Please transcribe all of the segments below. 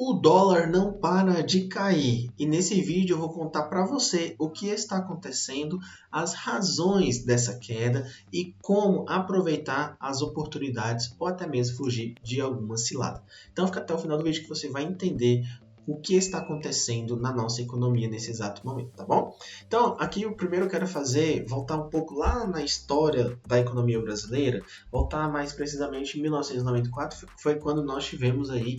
O dólar não para de cair e nesse vídeo eu vou contar para você o que está acontecendo, as razões dessa queda e como aproveitar as oportunidades ou até mesmo fugir de alguma cilada. Então fica até o final do vídeo que você vai entender o que está acontecendo na nossa economia nesse exato momento, tá bom? Então, aqui o primeiro que eu quero fazer, voltar um pouco lá na história da economia brasileira, voltar mais precisamente em 1994, foi quando nós tivemos aí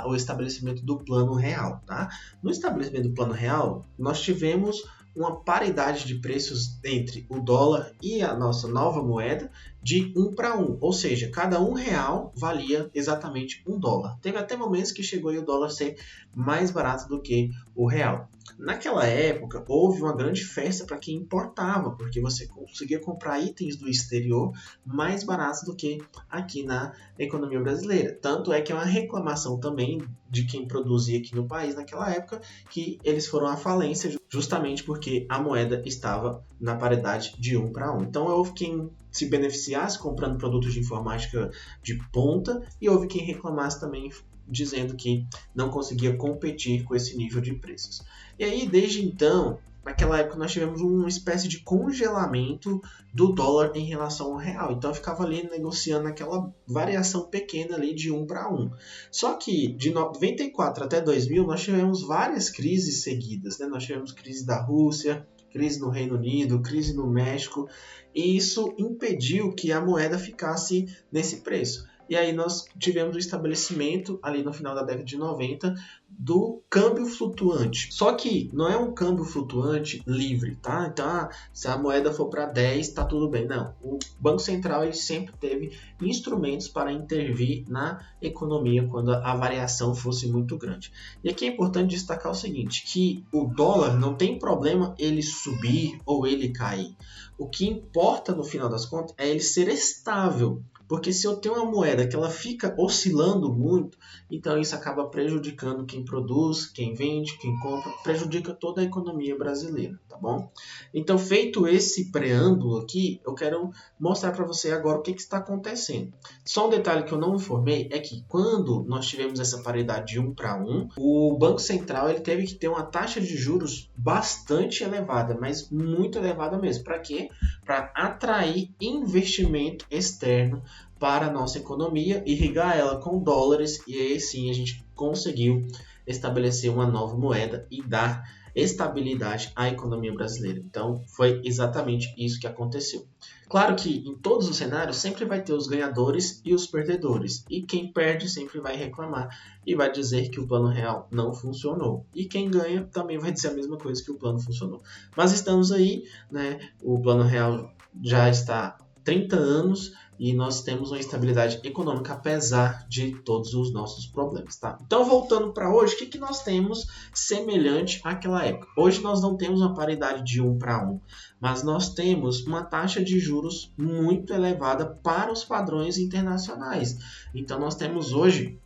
o estabelecimento do Plano Real, tá? No estabelecimento do Plano Real, nós tivemos uma paridade de preços entre o dólar e a nossa nova moeda de 1 para 1, ou seja, cada R$1 valia exatamente $1. Teve até momentos que chegou aí o dólar ser mais barato do que o real. Naquela época, houve uma grande festa para quem importava, porque você conseguia comprar itens do exterior mais baratos do que aqui na economia brasileira. Tanto é que é uma reclamação também de quem produzia aqui no país naquela época, que eles foram à falência justamente porque a moeda estava na paridade de 1 para 1. Então houve quem se beneficiasse comprando produtos de informática de ponta e houve quem reclamasse também dizendo que não conseguia competir com esse nível de preços. E aí, desde então, naquela época nós tivemos uma espécie de congelamento do dólar em relação ao real. Então eu ficava ali negociando aquela variação pequena ali de 1 para 1. Só que de 94 até 2000 nós tivemos várias crises seguidas, né? Nós tivemos crise da Rússia, crise no Reino Unido, crise no México, e isso impediu que a moeda ficasse nesse preço. E aí nós tivemos o estabelecimento, ali no final da década de 90, do câmbio flutuante. Só que não é um câmbio flutuante livre, tá? Então, se a moeda for para 10, tá tudo bem. Não. O Banco Central ele sempre teve instrumentos para intervir na economia quando a variação fosse muito grande. E aqui é importante destacar o seguinte, que o dólar não tem problema ele subir ou ele cair. O que importa no final das contas é ele ser estável. Porque se eu tenho uma moeda que ela fica oscilando muito, então isso acaba prejudicando quem produz, quem vende, quem compra, prejudica toda a economia brasileira, tá bom? Então, feito esse preâmbulo aqui, eu quero mostrar para você agora o que está acontecendo. Só um detalhe que eu não informei é que quando nós tivemos essa paridade de 1 para 1, o Banco Central ele teve que ter uma taxa de juros bastante elevada, mas muito elevada mesmo. Para quê? Para atrair investimento externo para a nossa economia, irrigar ela com dólares e aí sim a gente conseguiu estabelecer uma nova moeda e dar estabilidade à economia brasileira. Então foi exatamente isso que aconteceu. Claro que em todos os cenários sempre vai ter os ganhadores e os perdedores. E quem perde sempre vai reclamar e vai dizer que o plano real não funcionou. E quem ganha também vai dizer a mesma coisa, que o plano funcionou. Mas estamos aí, né? O plano real já está há 30 anos e nós temos uma estabilidade econômica apesar de todos os nossos problemas, tá? Então, voltando para hoje, o que nós temos semelhante àquela época? Hoje nós não temos uma paridade de 1 para 1, mas nós temos uma taxa de juros muito elevada para os padrões internacionais. Então, nós temos hoje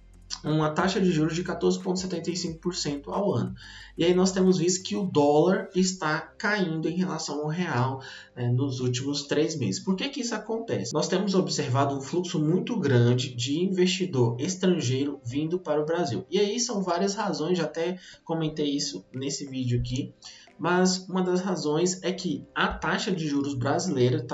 uma taxa de juros de 14,75% ao ano. E aí nós temos visto que o dólar está caindo em relação ao real nos últimos 3 meses. Por que isso acontece? Nós temos observado um fluxo muito grande de investidor estrangeiro vindo para o Brasil. E aí são várias razões, já até comentei isso nesse vídeo aqui, mas uma das razões é que a taxa de juros brasileira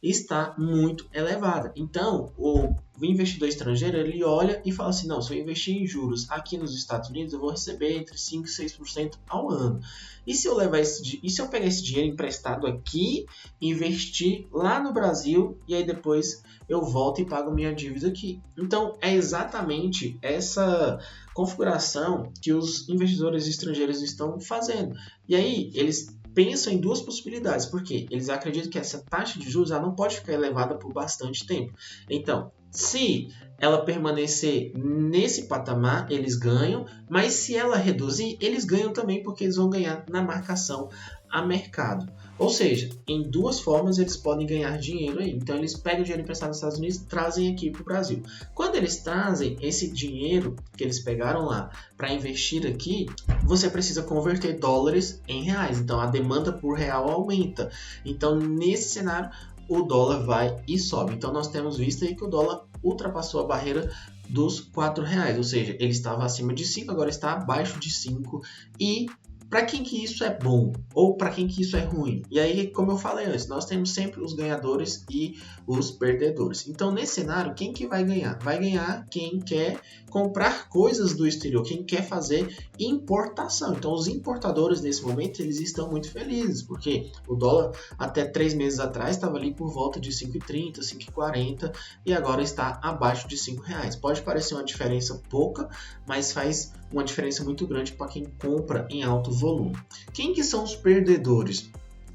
está muito elevada. Então, o investidor estrangeiro ele olha e fala assim, não, se eu investir em juros aqui nos Estados Unidos, eu vou receber entre 5% e 6% ao ano. E se eu pegar esse dinheiro emprestado aqui, investir lá no Brasil e aí depois eu volto e pago minha dívida aqui? Então, é exatamente essa configuração que os investidores estrangeiros estão fazendo. E aí, eles pensam em duas possibilidades, porque eles acreditam que essa taxa de juros ela não pode ficar elevada por bastante tempo. Então, se ela permanecer nesse patamar, eles ganham, mas se ela reduzir, eles ganham também, porque eles vão ganhar na marcação a mercado. Ou seja, em duas formas eles podem ganhar dinheiro aí. Então eles pegam o dinheiro emprestado nos Estados Unidos e trazem aqui para o Brasil. Quando eles trazem esse dinheiro que eles pegaram lá para investir aqui, você precisa converter dólares em reais. Então a demanda por real aumenta. Então nesse cenário o dólar vai e sobe. Então nós temos visto aí que o dólar ultrapassou a barreira dos R$ 4, ou seja, ele estava acima de 5, agora está abaixo de 5. E para quem que isso é bom ou para quem que isso é ruim? E aí, como eu falei antes, nós temos sempre os ganhadores e os perdedores. Então, nesse cenário, quem que vai ganhar? Vai ganhar quem quer comprar coisas do exterior, quem quer fazer importação. Então, os importadores, nesse momento, eles estão muito felizes, porque o dólar, até 3 meses atrás, estava ali por volta de 5,30, 5,40 e agora está abaixo de R$ 5. Pode parecer uma diferença pouca, mas faz uma diferença muito grande para quem compra em alto volume. Quem que são os perdedores?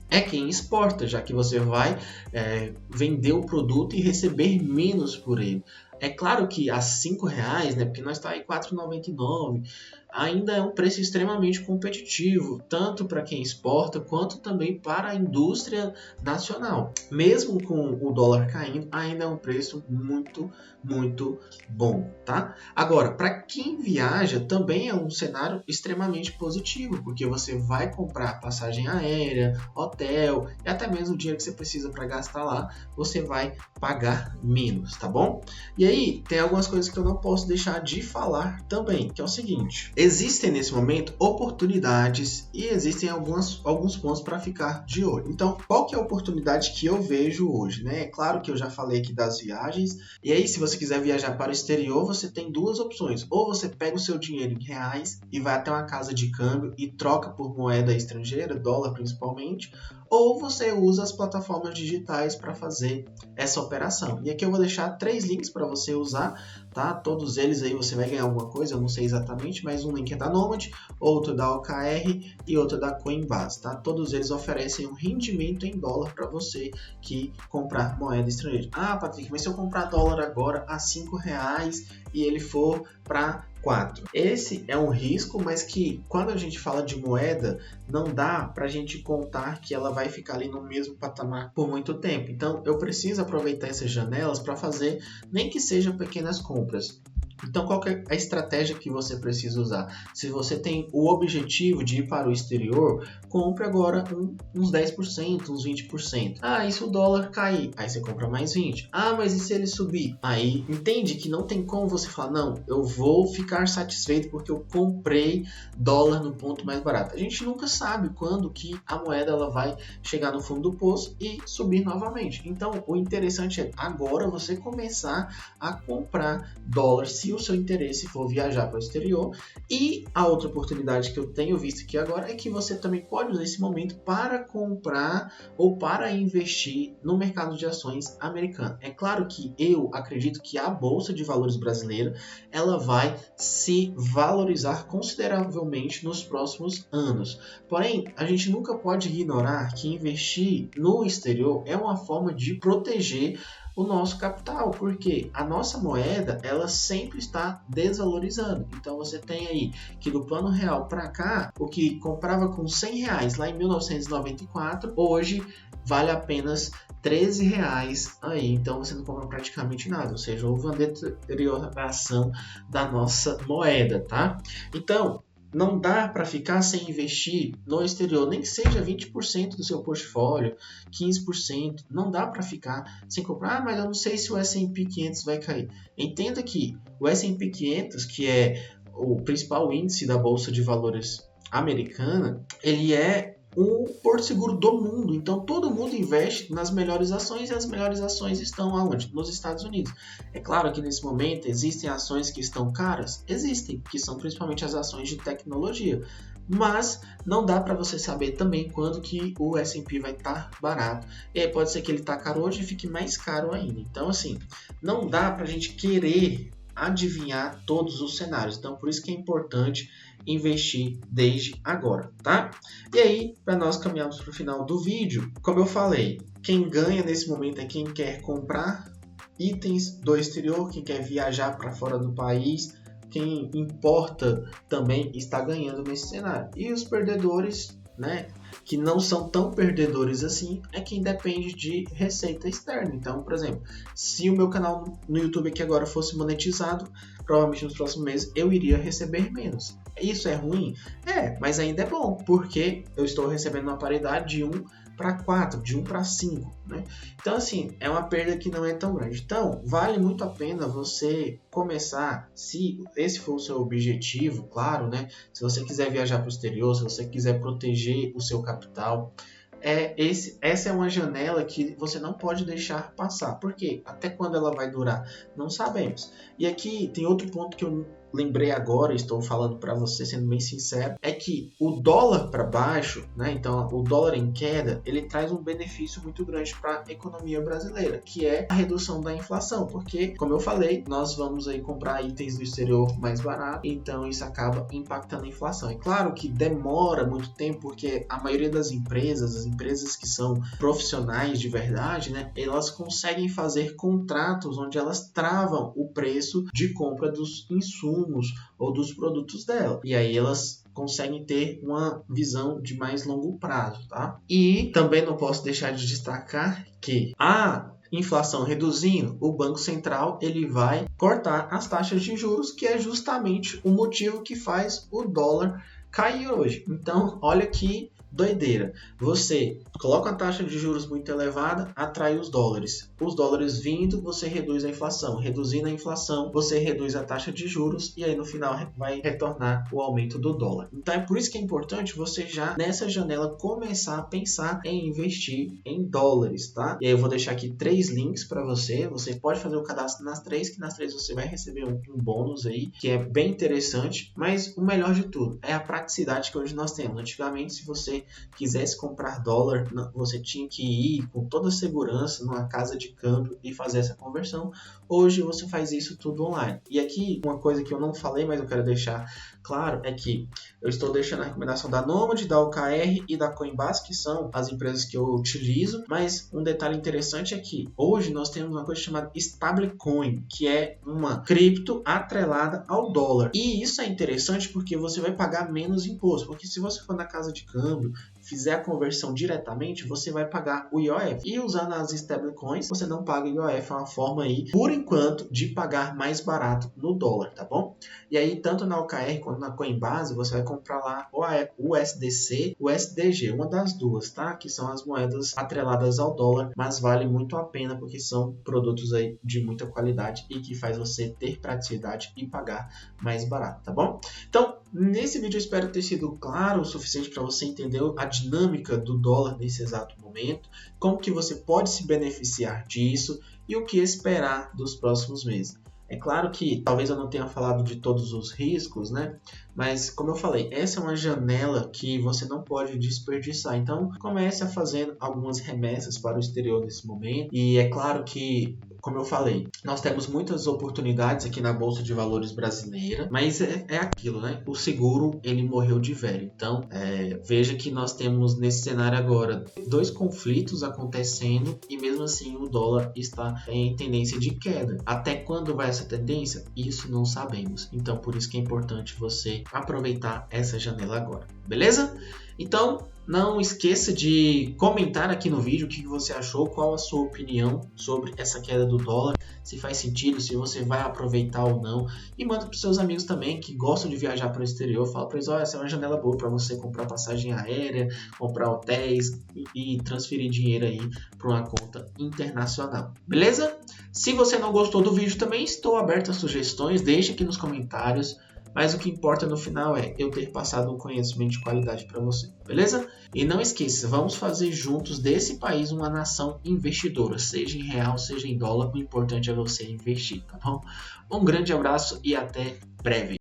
É quem exporta, já que você vai vender o produto e receber menos por ele. É claro que a R$5, né, porque nós está aí R$ 4,99, ainda é um preço extremamente competitivo, tanto para quem exporta quanto também para a indústria nacional. Mesmo com o dólar caindo, ainda é um preço muito, muito bom, tá? Agora, para quem viaja, também é um cenário extremamente positivo, porque você vai comprar passagem aérea, hotel e até mesmo o dinheiro que você precisa para gastar lá, você vai pagar menos, tá bom? E aí, tem algumas coisas que eu não posso deixar de falar também, que é o seguinte: existem nesse momento oportunidades e existem alguns pontos para ficar de olho. Então, qual que é a oportunidade que eu vejo hoje, né? É claro que eu já falei aqui das viagens, e aí se você quiser viajar para o exterior, você tem duas opções. Ou você pega o seu dinheiro em reais e vai até uma casa de câmbio e troca por moeda estrangeira, dólar principalmente, ou você usa as plataformas digitais para fazer essa operação. E aqui eu vou deixar 3 links para você usar, tá? Todos eles aí você vai ganhar alguma coisa, eu não sei exatamente, mas um link é da Nomad, outro da OKR e outro da Coinbase, tá? Todos eles oferecem um rendimento em dólar para você que comprar moeda estrangeira. Ah, Patrick, mas se eu comprar dólar agora a R$5 e ele for para 4. Esse é um risco, mas que quando a gente fala de moeda, não dá para a gente contar que ela vai ficar ali no mesmo patamar por muito tempo. Então, eu preciso aproveitar essas janelas para fazer, nem que sejam pequenas compras. Então, qual que é a estratégia que você precisa usar? Se você tem o objetivo de ir para o exterior, compre agora uns 10%, uns 20%. Ah, e se o dólar cair? Aí você compra mais 20%. Ah, mas e se ele subir? Aí entende que não tem como você falar, não, eu vou ficar satisfeito porque eu comprei dólar no ponto mais barato. A gente nunca sabe quando que a moeda ela vai chegar no fundo do poço e subir novamente. Então, o interessante é agora você começar a comprar dólar se o seu interesse for viajar para o exterior. E a outra oportunidade que eu tenho visto aqui agora é que você também pode usar esse momento para comprar ou para investir no mercado de ações americano. É claro que eu acredito que a Bolsa de Valores brasileira ela vai se valorizar consideravelmente nos próximos anos. Porém, a gente nunca pode ignorar que investir no exterior é uma forma de proteger o nosso capital, porque a nossa moeda ela sempre está desvalorizando. Então você tem aí que do plano real para cá, o que comprava com R$100 lá em 1994, hoje vale apenas R$13 aí, então você não compra praticamente nada, ou seja, houve uma deterioração da nossa moeda, tá? Então, não dá para ficar sem investir no exterior, nem que seja 20% do seu portfólio, 15%, não dá para ficar sem comprar. Ah, mas eu não sei se o S&P 500 vai cair. Entenda que o S&P 500, que é o principal índice da Bolsa de Valores americana, ele é o porto seguro do mundo. Então, todo mundo investe nas melhores ações e as melhores ações estão aonde? Nos Estados Unidos. É claro que nesse momento existem ações que estão caras? Existem, que são principalmente as ações de tecnologia. Mas não dá para você saber também quando que o S&P vai estar barato. E aí pode ser que ele está caro hoje e fique mais caro ainda. Então, assim, não dá para a gente querer adivinhar todos os cenários. Então, por isso que é importante investir desde agora, tá? E aí, para nós caminharmos para o final do vídeo, como eu falei, quem ganha nesse momento é quem quer comprar itens do exterior, quem quer viajar para fora do país, quem importa também está ganhando nesse cenário. E os perdedores, né, que não são tão perdedores assim, é quem depende de receita externa. Então, por exemplo, se o meu canal no YouTube aqui agora fosse monetizado, provavelmente nos próximos meses eu iria receber menos. Isso é ruim? É, mas ainda é bom, porque eu estou recebendo uma paridade de 1 para 4, de 1 para 5, né? Então, assim, é uma perda que não é tão grande. Então, vale muito a pena você começar, se esse for o seu objetivo, claro, né? Se você quiser viajar para o exterior, se você quiser proteger o seu capital, essa é uma janela que você não pode deixar passar. Por quê? Até quando ela vai durar? Não sabemos. E aqui tem outro ponto que eu lembrei agora, estou falando para você, sendo bem sincero, é que o dólar para baixo, né? Então o dólar em queda, ele traz um benefício muito grande para a economia brasileira, que é a redução da inflação, porque, como eu falei, nós vamos aí comprar itens do exterior mais barato, então isso acaba impactando a inflação. É claro que demora muito tempo, porque a maioria das empresas, as empresas que são profissionais de verdade, né, elas conseguem fazer contratos onde elas travam o preço de compra dos insumos ou dos produtos dela. E aí elas conseguem ter uma visão de mais longo prazo, tá? E também não posso deixar de destacar que a inflação reduzindo, o Banco Central ele vai cortar as taxas de juros, que é justamente o motivo que faz o dólar cair hoje. Então, olha que doideira. Você coloca a taxa de juros muito elevada, atrai os dólares. Os dólares vindo, você reduz a inflação. Reduzindo a inflação, você reduz a taxa de juros e aí no final vai retornar o aumento do dólar. Então é por isso que é importante você já nessa janela começar a pensar em investir em dólares, tá? E aí eu vou deixar aqui 3 links para você. Você pode fazer o cadastro nas 3, que nas 3 você vai receber um bônus aí, que é bem interessante. Mas o melhor de tudo é a praticidade que hoje nós temos. Antigamente, se você quisesse comprar dólar, você tinha que ir com toda a segurança numa casa de câmbio e fazer essa conversão. Hoje você faz isso tudo online. E aqui uma coisa que eu não falei, mas eu quero deixar claro, é que eu estou deixando a recomendação da Nomad, da OKR e da Coinbase, que são as empresas que eu utilizo, mas um detalhe interessante é que hoje nós temos uma coisa chamada stablecoin, que é uma cripto atrelada ao dólar. E isso é interessante porque você vai pagar menos imposto, porque se você for na casa de câmbio, fizer a conversão diretamente, você vai pagar o IOF. E usando as stablecoins, você não paga IOF, é uma forma aí, por enquanto, de pagar mais barato no dólar, tá bom? E aí, tanto na OKR quanto na Coinbase, você vai comprar lá o USDC, o USDG, uma das duas, tá? Que são as moedas atreladas ao dólar, mas vale muito a pena porque são produtos aí de muita qualidade e que faz você ter praticidade e pagar mais barato, tá bom? Então, nesse vídeo eu espero ter sido claro o suficiente para você entender a dinâmica do dólar nesse exato momento, como que você pode se beneficiar disso e o que esperar dos próximos meses. É claro que talvez eu não tenha falado de todos os riscos, né? Mas, como eu falei, essa é uma janela que você não pode desperdiçar. Então, comece a fazer algumas remessas para o exterior nesse momento. E é claro que, como eu falei, nós temos muitas oportunidades aqui na Bolsa de Valores brasileira, mas é aquilo, né? O seguro, ele morreu de velho. Então, veja que nós temos nesse cenário agora 2 conflitos acontecendo e mesmo assim o dólar está em tendência de queda. Até quando vai essa tendência? Isso não sabemos. Então, por isso que é importante você aproveitar essa janela agora, beleza? Então, não esqueça de comentar aqui no vídeo o que você achou, qual a sua opinião sobre essa queda do dólar, se faz sentido, se você vai aproveitar ou não. E manda para os seus amigos também que gostam de viajar para o exterior. Fala para eles, olha, essa é uma janela boa para você comprar passagem aérea, comprar hotéis e transferir dinheiro aí para uma conta internacional. Beleza? Se você não gostou do vídeo também, estou aberto a sugestões, deixe aqui nos comentários. Mas o que importa no final é eu ter passado um conhecimento de qualidade para você, beleza? E não esqueça, vamos fazer juntos desse país uma nação investidora, seja em real, seja em dólar, o importante é você investir, tá bom? Um grande abraço e até breve.